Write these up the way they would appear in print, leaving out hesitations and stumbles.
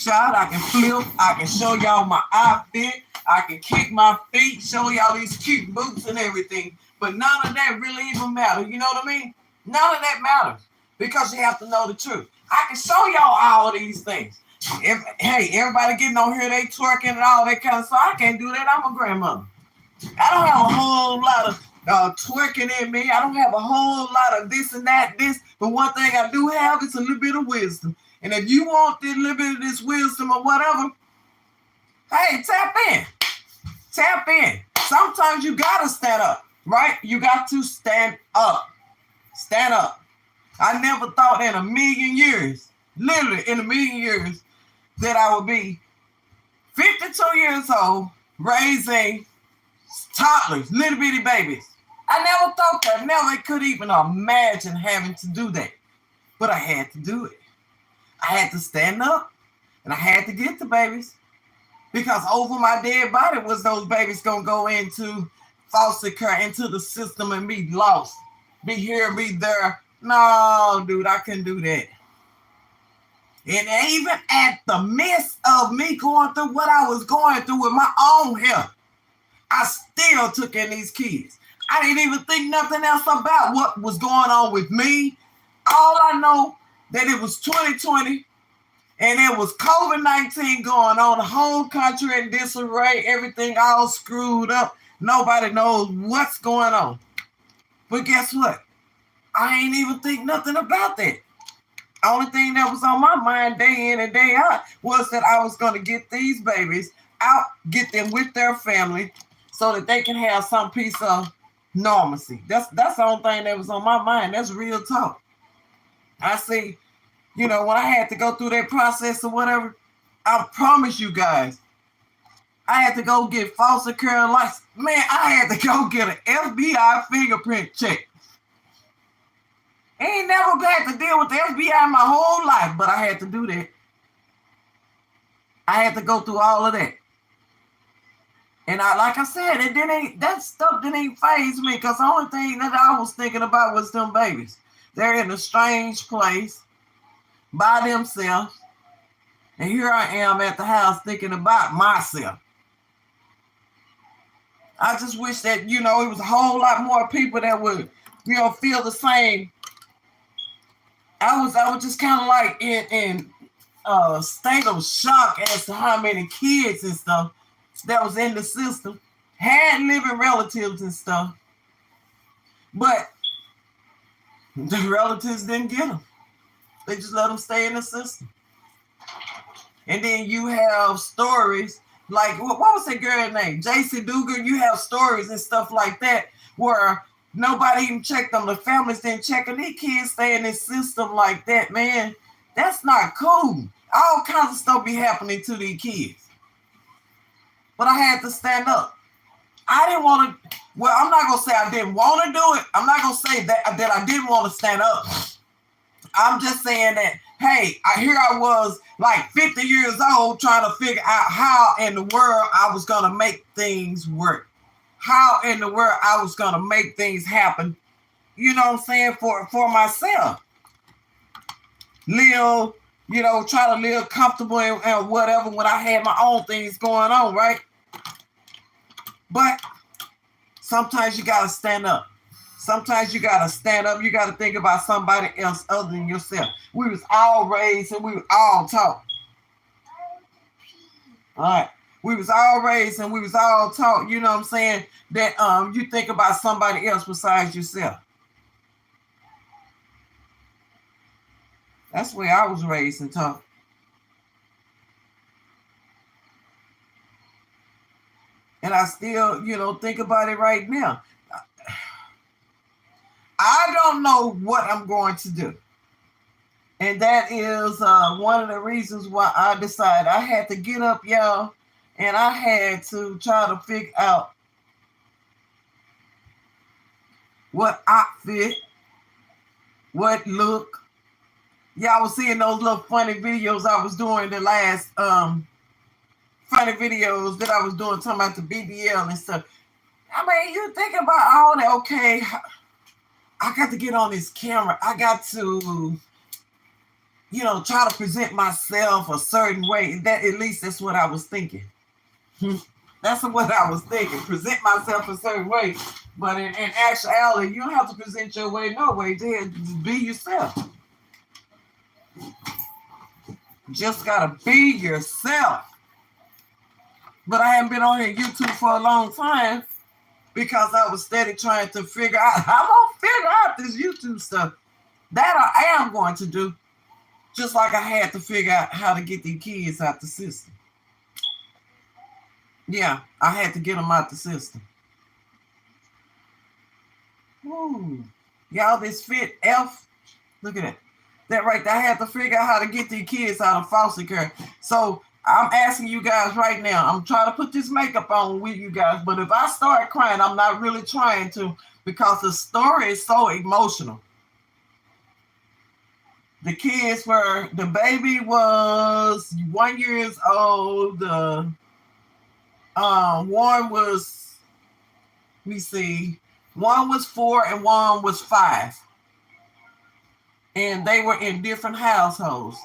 shot, I can flip, I can show y'all my outfit, I can kick my feet, show y'all these cute boots and everything. But none of that really even matters. You know what I mean? None of that matters because you have to know the truth. I can show y'all all these things. Hey, everybody getting on here, they twerking and all that kind of stuff. I can't do that. I'm a grandmother. I don't have a whole lot of twerking in me. I don't have a whole lot of this and that, this. But one thing I do have is a little bit of wisdom. And if you want a little bit of this wisdom or whatever, hey, tap in. Tap in. Sometimes you got to stand up, right? You got to stand up. Stand up. I never thought in a million years, literally in a million years, that I would be 52 years old, raising toddlers, little bitty babies. I never thought that, never could even imagine having to do that. But I had to do it. I had to stand up and I had to get the babies because over my dead body was those babies going to go into foster care, into the system and be lost. Be here, be there. No, dude, I couldn't do that. And even at the midst of me going through what I was going through with my own health, I still took in these kids. I didn't even think nothing else about what was going on with me. All I know that it was 2020 and it was COVID-19 going on, the whole country in disarray, everything all screwed up. Nobody knows what's going on. But guess what? I ain't even think nothing about that. Only thing that was on my mind day in and day out was that I was going to get these babies out, get them with their family so that they can have some piece of normalcy. That's the only thing that was on my mind. That's real talk. I see, when I had to go through that process or whatever, I promise you guys, I had to go get foster care license. Man, I had to go get an FBI fingerprint check. I ain't never had to deal with the FBI my whole life, but I had to do that. I had to go through all of that. And like I said, that stuff didn't faze me because the only thing that I was thinking about was them babies. They're in a strange place by themselves. And here I am at the house thinking about myself. I just wish that, it was a whole lot more people that would, feel the same. I was just kind of like in a state of shock as to how many kids and stuff that was in the system, had living relatives and stuff, but the relatives didn't get them. They just let them stay in the system. And then you have stories like, what was that girl's name? JC Dugan. You have stories and stuff like that where nobody even checked them. The families didn't check them. These kids stay in this system like that, man. That's not cool. All kinds of stuff be happening to these kids. But I had to stand up. I didn't want to, I'm not going to say I didn't want to do it. I'm not going to say that I didn't want to stand up. I'm just saying that, hey, here I was like 50 years old trying to figure out how in the world I was going to make things work. How in the world I was going to make things happen, you know what I'm saying, for myself. Live, try to live comfortable and whatever when I had my own things going on, right? But sometimes you got to stand up. Sometimes you got to stand up. You got to think about somebody else other than yourself. We was all raised and we was all taught. All right. We was all raised and we was all taught, you know what I'm saying, that you think about somebody else besides yourself. That's where I was raised and taught. And I still, think about it right now. I don't know what I'm going to do. And that is one of the reasons why I decided I had to get up, y'all, and I had to try to figure out what outfit, what look. Y'all was seeing those little funny videos I was doing the last funny videos that I was doing talking about the BBL and stuff. I mean, you think about all that, okay, I got to get on this camera. I got to try to present myself a certain way. That at least that's what I was thinking. That's what I was thinking. Present myself a certain way. But in actuality, you don't have to present your way no way. Just be yourself. Just gotta be yourself. But I haven't been on here YouTube for a long time because I was steady trying to figure out how I'm gonna figure out this YouTube stuff. That I am going to do. Just like I had to figure out how to get these kids out the system. Yeah, I had to get them out the system. Ooh. Y'all, this fit F. Look at that. That right there. I had to figure out how to get these kids out of foster care. So I'm asking you guys right now. I'm trying to put this makeup on with you guys. But if I start crying, I'm not really trying to because the story is so emotional. The baby was 1 year old. One was, let me see, one was 4 and one was 5. And they were in different households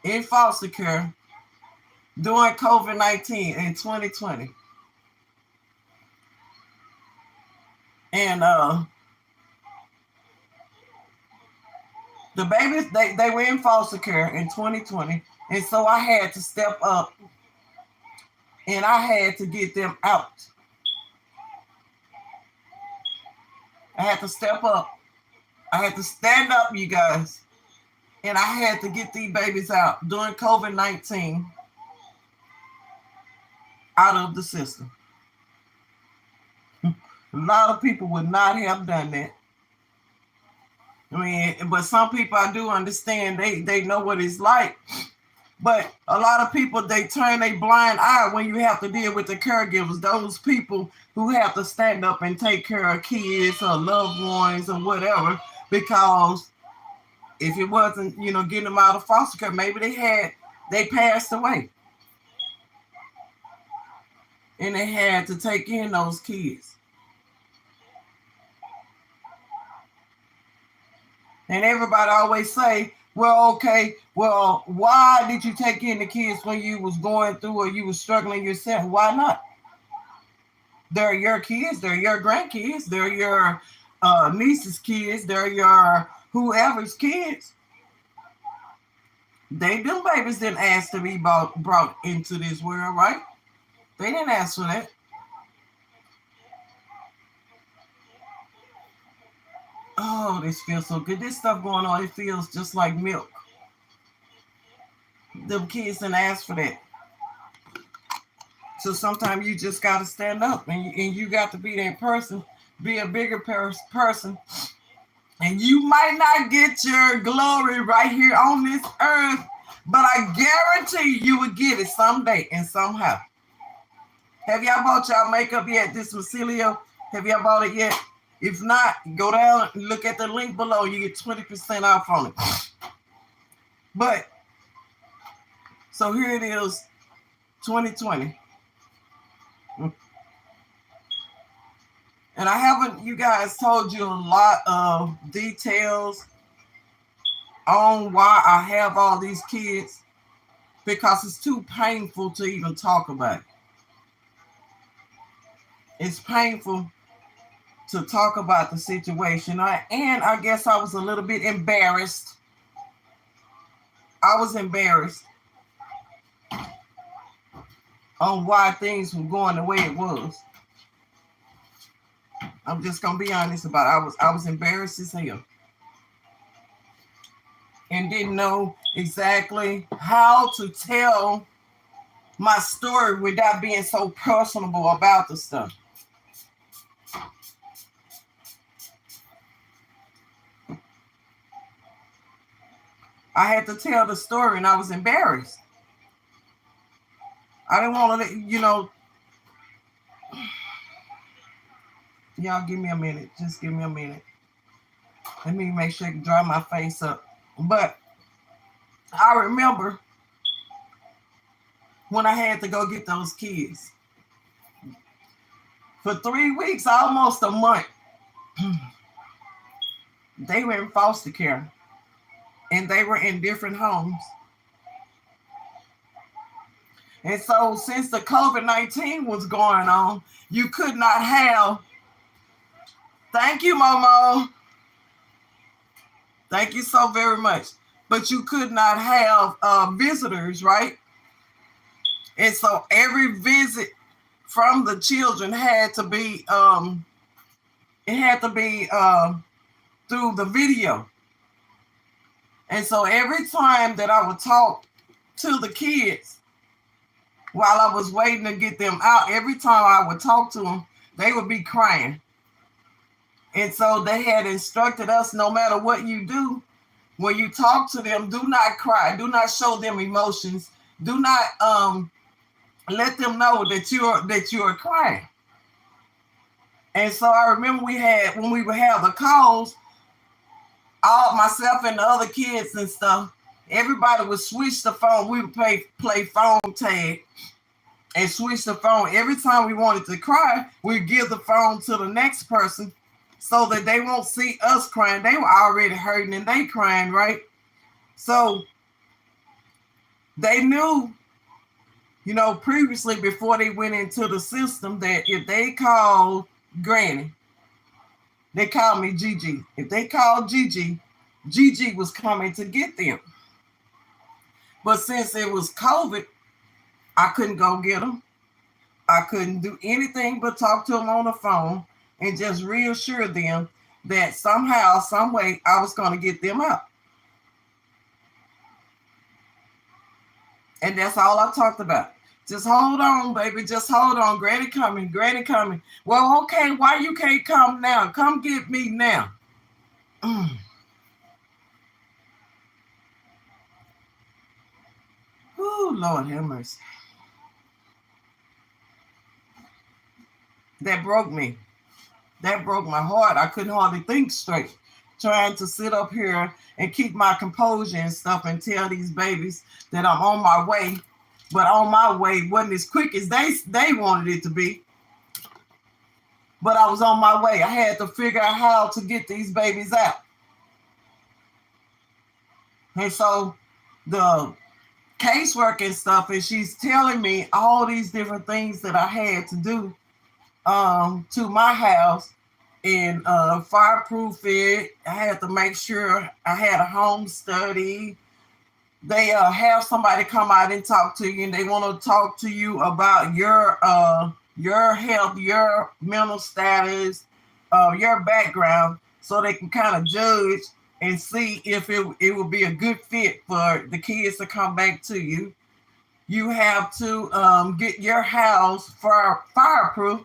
in foster care during COVID-19 in 2020. And the babies, they were in foster care in 2020. And so I had to step up and I had to get them out. I had to step up. I had to stand up, you guys. And I had to get these babies out during COVID-19 out of the system. A lot of people would not have done that. I mean, but some people I do understand, they know what it's like. But a lot of people, they turn a blind eye when you have to deal with the caregivers, those people who have to stand up and take care of kids or loved ones or whatever, because if it wasn't, getting them out of foster care, maybe they passed away. And they had to take in those kids. And everybody always say, well, okay, well, why did you take in the kids when you was going through or you was struggling yourself? Why not? They're your kids. They're your grandkids. They're your niece's kids. They're your whoever's kids. Them babies didn't ask to be brought into this world, right? They didn't ask for that. Oh, this feels so good. This stuff going on, it feels just like milk. Them kids didn't ask for that. So sometimes you just got to stand up and you got to be that person, be a bigger person. And you might not get your glory right here on this earth, but I guarantee you will get it someday and somehow. Have y'all bought y'all makeup yet? This was Celio. Have y'all bought it yet? If not, go down and look at the link below. You get 20% off on it. But, so here it is, 2020. And I haven't, you guys, told you a lot of details on why I have all these kids, because it's too painful to even talk about it. It's painful to talk about the situation. And I guess I was a little bit embarrassed. I was embarrassed on why things were going the way it was. I'm just gonna be honest about it. I was embarrassed as hell. And didn't know exactly how to tell my story without being so personable about the stuff. I had to tell the story and I was embarrassed. I didn't want to, y'all give me a minute. Just give me a minute. Let me make sure I can dry my face up. But I remember when I had to go get those kids. For 3 weeks, almost a month, they were in foster care. and they were in different homes. And so since the COVID-19 was going on, you could not have, thank you, Momo. Thank you so very much. But you could not have visitors, right? And so every visit from the children had to be, through the video. And so every time that I would talk to the kids while I was waiting to get them out, every time I would talk to them, they would be crying. And so they had instructed us, no matter what you do, when you talk to them, do not cry, do not show them emotions, do not let them know that you are crying. And so I remember when we would have the calls, all myself and the other kids and stuff, everybody would switch the phone. We would play phone tag and switch the phone. Every time we wanted to cry, we'd give the phone to the next person so that they won't see us crying. They were already hurting and they crying, right? So they knew, previously before they went into the system, that if they called Granny, they called me Gigi. If they called Gigi, Gigi was coming to get them. But since it was COVID, I couldn't go get them. I couldn't do anything but talk to them on the phone and just reassure them that somehow, some way, I was going to get them out. And that's all I talked about. Just hold on, baby. Just hold on. Granny coming. Granny coming. Well, okay, why you can't come now? Come get me now. Oh, Lord have mercy. That broke me. That broke my heart. I couldn't hardly think straight, trying to sit up here and keep my composure and stuff and tell these babies that I'm on my way. But on my way wasn't as quick as they wanted it to be. But I was on my way. I had to figure out how to get these babies out. And so the casework and stuff, and she's telling me all these different things that I had to do to my house and fireproof it. I had to make sure I had a home study. They have somebody come out and talk to you, and they want to talk to you about your health, your mental status, your background, so they can kind of judge and see if it would be a good fit for the kids to come back to you. You have to get your house fireproof,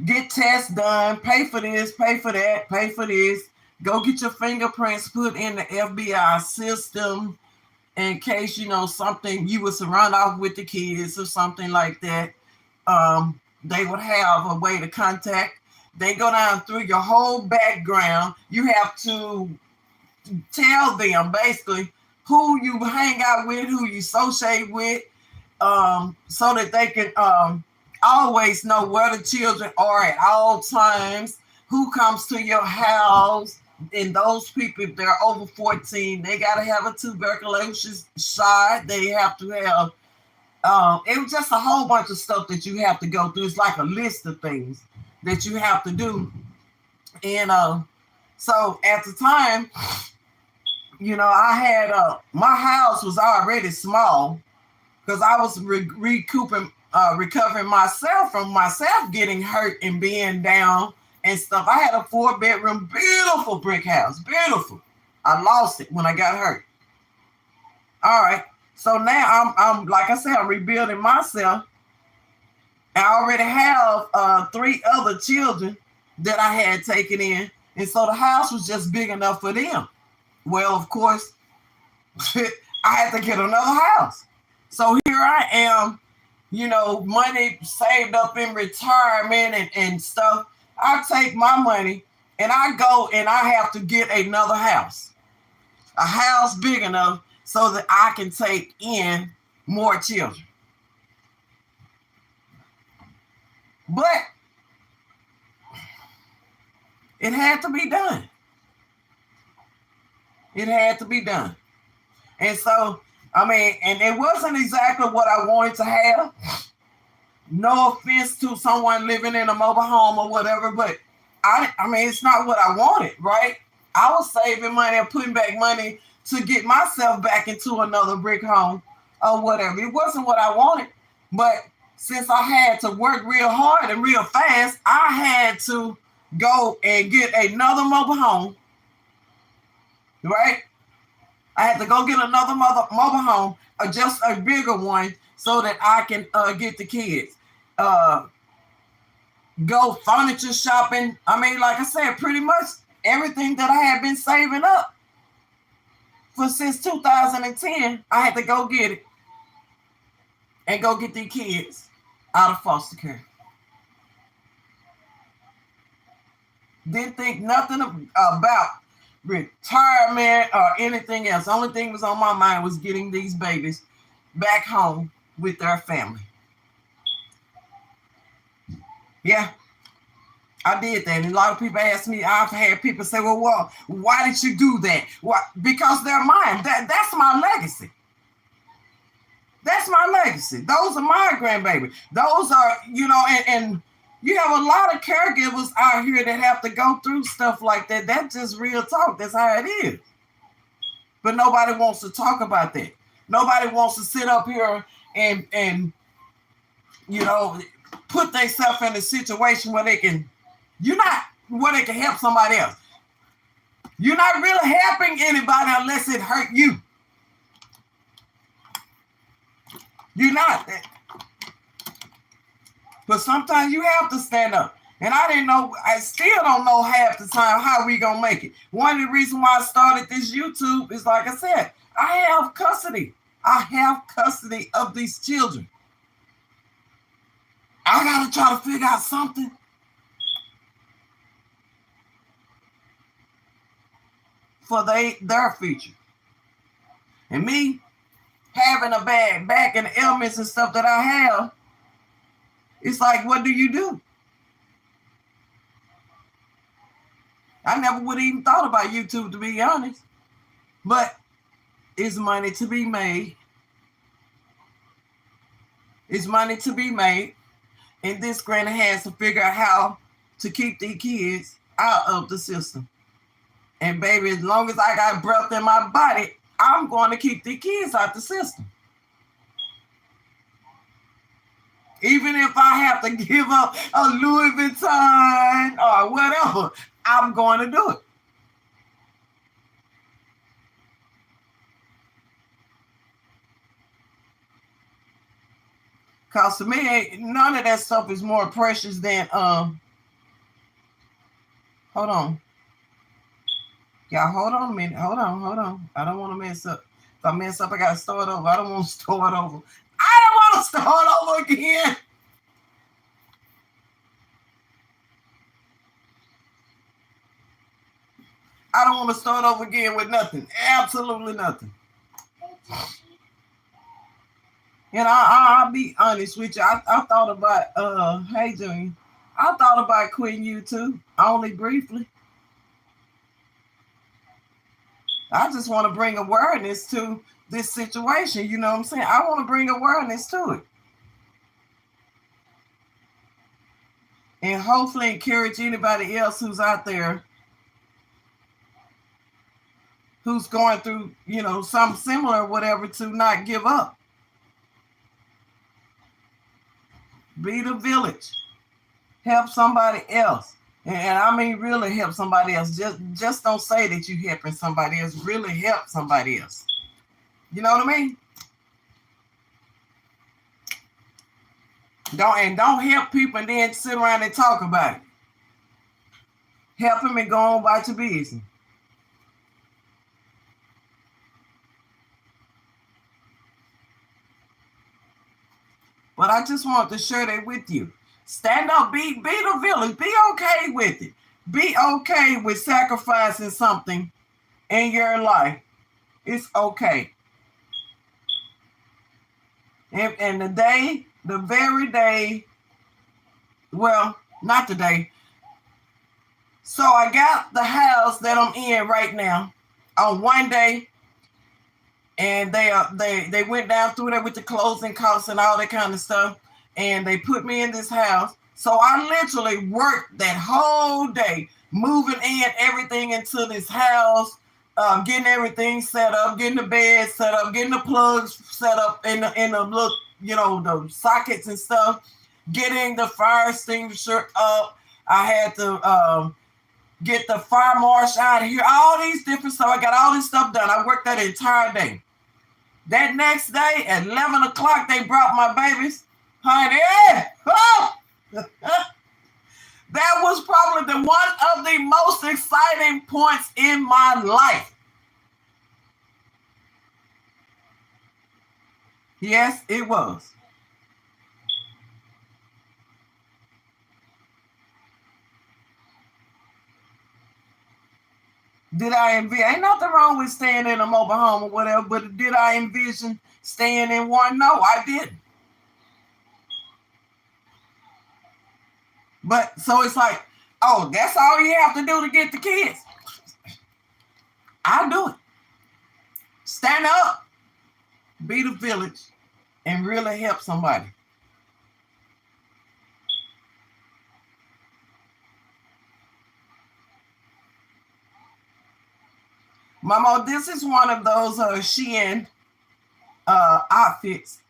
get tests done, pay for this, pay for that, pay for this. Go get your fingerprints put in the FBI system in case, something you was to run off with the kids or something like that. They would have a way to contact. They go down through your whole background. You have to tell them basically who you hang out with, who you associate with, so that they can always know where the children are at all times, who comes to your house. And those people, if they're over 14, they got to have a tuberculosis shot. They have to have, it was just a whole bunch of stuff that you have to go through. It's like a list of things that you have to do. And so at the time, I had, my house was already small because I was recovering myself from myself getting hurt and being down and stuff. I had a 4-bedroom, beautiful brick house. Beautiful. I lost it when I got hurt. All right. So now I'm like I said, I'm rebuilding myself. I already have 3 other children that I had taken in. And so the house was just big enough for them. Well, of course, I had to get another house. So here I am, money saved up in retirement and stuff. I take my money and I go and I have to get another house, a house big enough so that I can take in more children. But it had to be done. It had to be done. And so, I mean, and it wasn't exactly what I wanted to have. No offense to someone living in a mobile home or whatever, but I mean, it's not what I wanted, right? I was saving money and putting back money to get myself back into another brick home or whatever. It wasn't what I wanted, but since I had to work real hard and real fast, I had to go and get another mobile home, right? I had to go get another mobile home, just a bigger one, so that I can get the kids. Go furniture shopping. I mean, like I said, pretty much everything that I had been saving up for since 2010, I had to go get it and go get these kids out of foster care. Didn't think nothing about retirement or anything else. The only thing was on my mind was getting these babies back home with their family. Yeah, I did that. And a lot of people ask me, I've had people say, well, why did you do that? Why? Because they're mine. That's my legacy. That's my legacy. Those are my grandbaby. Those are, and you have a lot of caregivers out here that have to go through stuff like that. That's just real talk. That's how it is. But nobody wants to talk about that. Nobody wants to sit up here and put themselves in a situation where they can help somebody else. You're not really helping anybody unless it hurt you. You're not. But sometimes you have to stand up. And I still don't know half the time how we gonna make it. One of the reasons why I started this YouTube is, like I said, I have custody. I have custody of these children. I gotta try to figure out something for their future. And me having a bad back and ailments and stuff that I have, it's like, what do you do? I never would have even thought about YouTube, to be honest. But it's money to be made. It's money to be made. And this granny has to figure out how to keep these kids out of the system. And baby, as long as I got breath in my body, I'm going to keep the kids out the system. Even if I have to give up a Louis Vuitton or whatever, I'm going to do it. Because to me, none of that stuff is more precious than, hold on. Y'all, hold on a minute. Hold on. I don't want to mess up. If I mess up, I got to start over. I don't want to start over. I don't want to start over again. I don't want to start over again with nothing. Absolutely nothing. And I'll be honest with you. I thought about, hey, Junior, I thought about quitting YouTube, only briefly. I just want to bring awareness to this situation. You know what I'm saying? I want to bring awareness to it. And hopefully encourage anybody else who's out there who's going through, something similar or whatever, to not give up. Be the village. Help somebody else. And I mean, really help somebody else. Just don't say that you're helping somebody else. Really help somebody else. You know what I mean? Don't help people and then sit around and talk about it. Help them and go on about your business. But I just want to share that with you. Stand up, be the village. Be okay with it. Be okay with sacrificing something in your life. It's okay. And the very day, well, not the day. So I got the house that I'm in right now. on one day, and they went down through there with the closing costs and all that kind of stuff, and they put me in this house. So I literally worked that whole day, moving in everything into this house, getting everything set up, getting the bed set up, getting the plugs set up in the look, the sockets and stuff, getting the fire extinguisher up. I had to get the fire marshal out of here, all these different stuff. I got all this stuff done. I worked that entire day. That next day at 11 o'clock, they brought my babies. Honey, oh! That was probably one of the most exciting points in my life. Yes, it was. Did I envision? Ain't nothing wrong with staying in a mobile home or whatever, but did I envision staying in one? No, I didn't. But so it's like, oh, that's all you have to do to get the kids. I'll do it. Stand up, be the village, and really help somebody. Mama, this is one of those Shein outfits.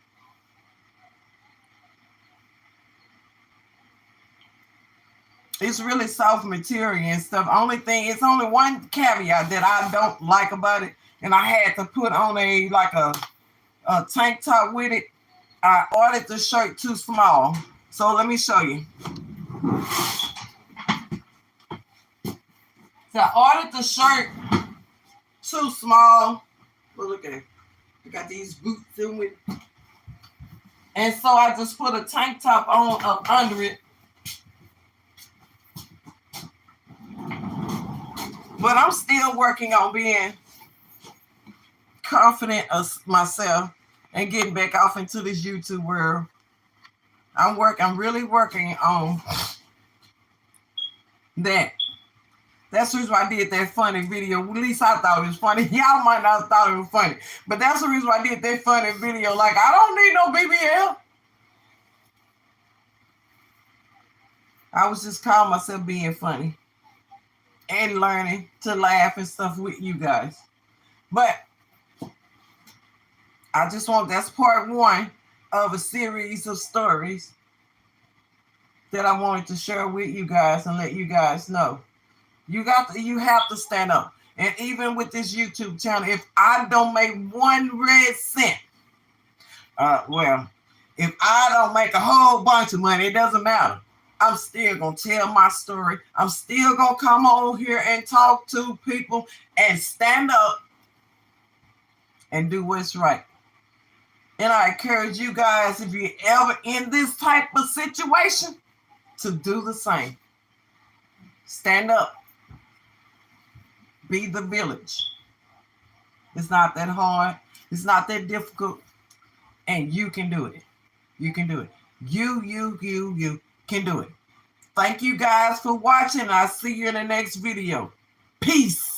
It's really soft material and stuff. It's only one caveat that I don't like about it, and I had to put on a tank top with it. I ordered the shirt too small, so let me show you. So I ordered the shirt too small. Well, look at it. I got these boots in with, and so I just put a tank top on up under it. But I'm still working on being confident of myself and getting back off into this YouTube world. I'm really working on that. That's the reason why I did that funny video. At least I thought it was funny. Y'all might not have thought it was funny. But that's the reason why I did that funny video. Like, I don't need no BBL. I was just calling myself being funny and learning to laugh and stuff with you guys. But that's part one of a series of stories that I wanted to share with you guys and let you guys know. You have to stand up. And even with this YouTube channel, if I don't make 1 red cent, if I don't make a whole bunch of money, it doesn't matter. I'm still going to tell my story. I'm still going to come on here and talk to people and stand up and do what's right. And I encourage you guys, if you're ever in this type of situation, to do the same. Stand up. Be the village. It's not that hard. It's not that difficult. And you can do it. You can do it. You can do it. Thank you guys for watching. I'll see you in the next video. Peace.